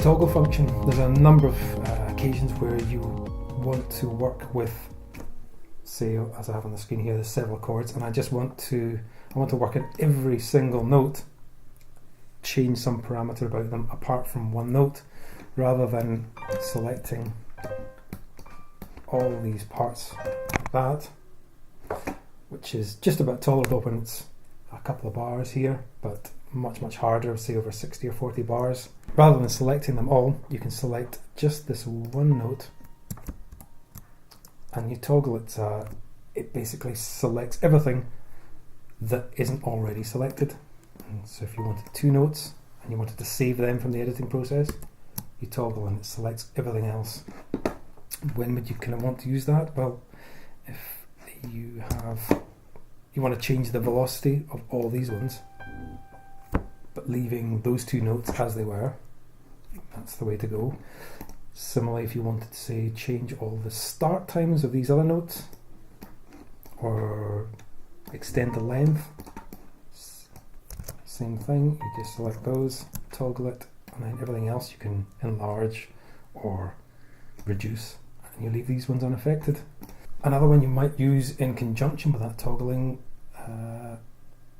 toggle function. There's a number of occasions where you want to work with, say, as I have on the screen here, there's several chords, and I want to work at every single note, change some parameter about them apart from one note, rather than selecting all these parts like that, which is just about tolerable when it's a couple of bars here, but much harder, say over 60 or 40 bars. Rather than selecting them all, you can select just this one note and you toggle it. It basically selects everything that isn't already selected. And so if you wanted 2 notes and you wanted to save them from the editing process, you toggle and it selects everything else. When would you kind of want to use that? Well, if you want to change the velocity of all these ones, but leaving those 2 notes as they were, that's the way to go. Similarly, if you wanted to, say, change all the start times of these other notes, or extend the length, same thing, you just select those, toggle it, and then everything else you can enlarge or reduce, and you leave these ones unaffected. Another one you might use in conjunction with that toggling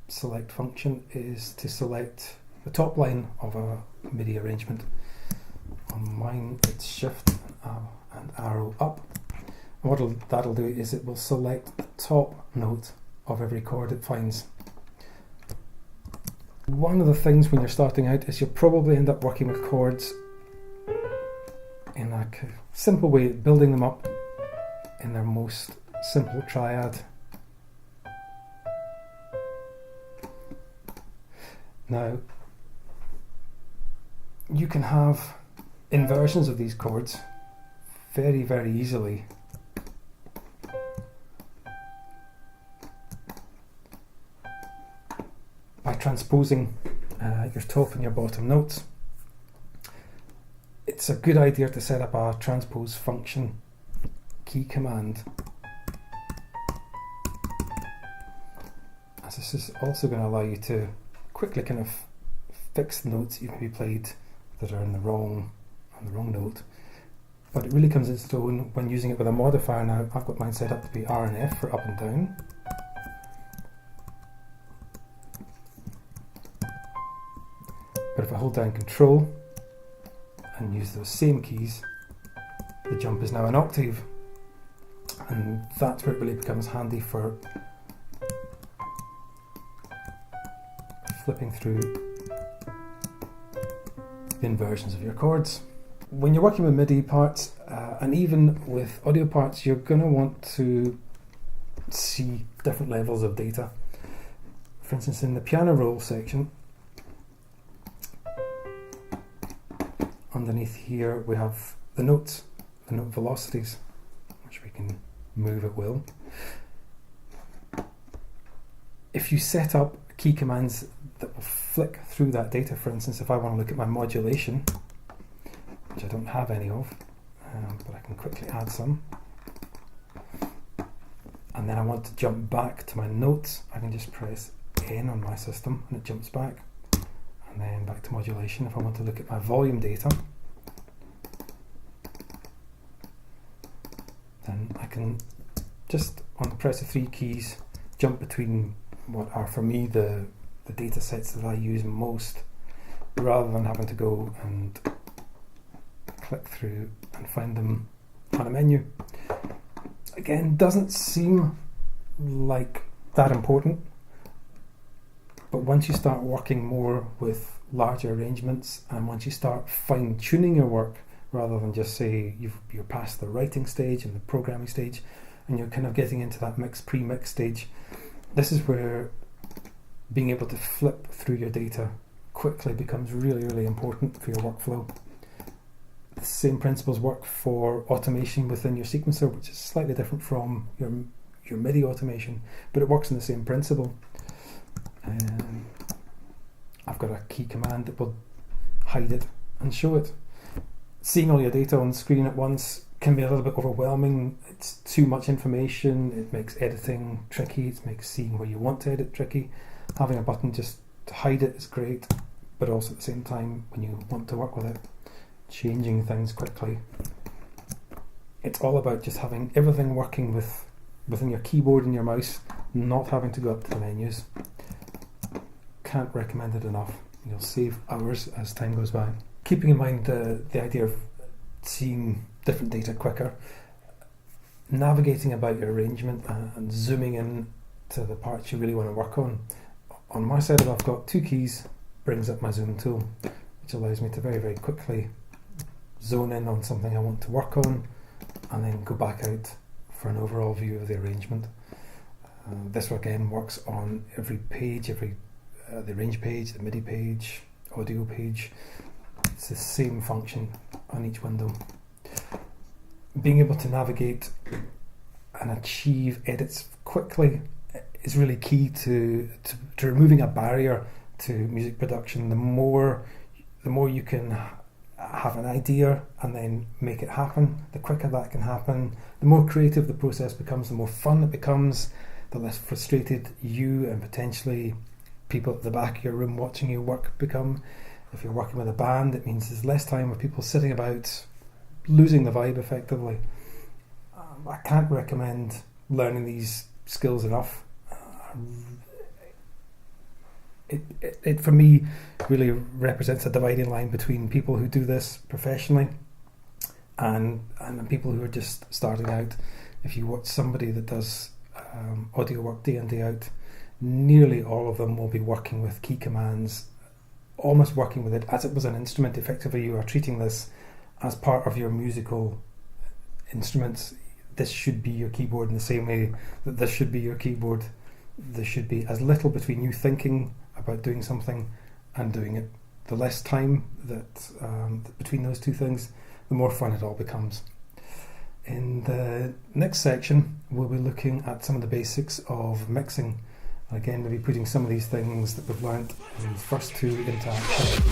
select function is to select the top line of a MIDI arrangement. On mine it's shift and arrow up. And what that'll do is it will select the top note of every chord it finds. One of the things when you're starting out is you'll probably end up working with chords in a simple way, building them up in their most simple triad. Now, you can have inversions of these chords very easily. By transposing your top and your bottom notes. It's a good idea to set up a transpose function key command, as this is also going to allow you to quickly kind of fix the notes you've maybe played that are on the wrong note. But it really comes into its own when using it with a modifier. Now I've got mine set up to be R and F for up and down. But if I hold down Control and use those same keys, the jump is now an octave, and that's where it really becomes handy for flipping through the inversions of your chords. When you're working with MIDI parts, and even with audio parts, you're going to want to see different levels of data. For instance, in the piano roll section, underneath here we have the notes, the note velocities, which we can move at will. If you set up key commands that will flick through that data, for instance, if I want to look at my modulation, which I don't have any of, but I can quickly add some, and then I want to jump back to my notes, I can just press N on my system and it jumps back, and then back to modulation. If I want to look at my volume data, then I can just, on the press of 3 keys, jump between what are for me the data sets that I use most, rather than having to go and click through and find them on a menu. Again, doesn't seem like that important, but once you start working more with larger arrangements, and once you start fine-tuning your work, rather than just say you're past the writing stage and the programming stage, and you're kind of getting into that pre-mix stage, this is where being able to flip through your data quickly becomes really important for your workflow. The same principles work for automation within your sequencer, which is slightly different from your MIDI automation, but it works in the same principle. I've got a key command that will hide it and show it. Seeing all your data on the screen at once can be a little bit overwhelming. It's too much information, it makes editing tricky, it makes seeing where you want to edit tricky. Having a button just to hide it is great, but also at the same time, when you want to work with it, changing things quickly. It's all about just having everything working within your keyboard and your mouse, not having to go up to the menus. Can't recommend it enough. You'll save hours as time goes by. Keeping in mind the idea of seeing different data quicker, navigating about your arrangement and zooming in to the parts you really want to work on. On my side, I've got 2 keys, brings up my zoom tool, which allows me to very, very quickly zone in on something I want to work on and then go back out for an overall view of the arrangement. This again works on every page, the range page, the MIDI page, audio page. It's the same function on each window. Being able to navigate and achieve edits quickly is really key to removing a barrier to music production. The more you can have an idea and then make it happen, the quicker that can happen. The more creative the process becomes, the more fun it becomes, the less frustrated you and potentially people at the back of your room watching you work become. If you're working with a band, it means there's less time of people sitting about losing the vibe effectively. I can't recommend learning these skills enough. It for me really represents a dividing line between people who do this professionally and people who are just starting out. If you watch somebody that does audio work day in, day out, nearly all of them will be working with key commands, almost working with it as it was an instrument. Effectively, you are treating this as part of your musical instruments. This should be your keyboard in the same way that this should be your keyboard. There should be as little between you thinking about doing something and doing it. The less time that between those two things, the more fun it all becomes. In the next section, we'll be looking at some of the basics of mixing. Again, we'll be putting some of these things that we've learnt in the first 2 into action.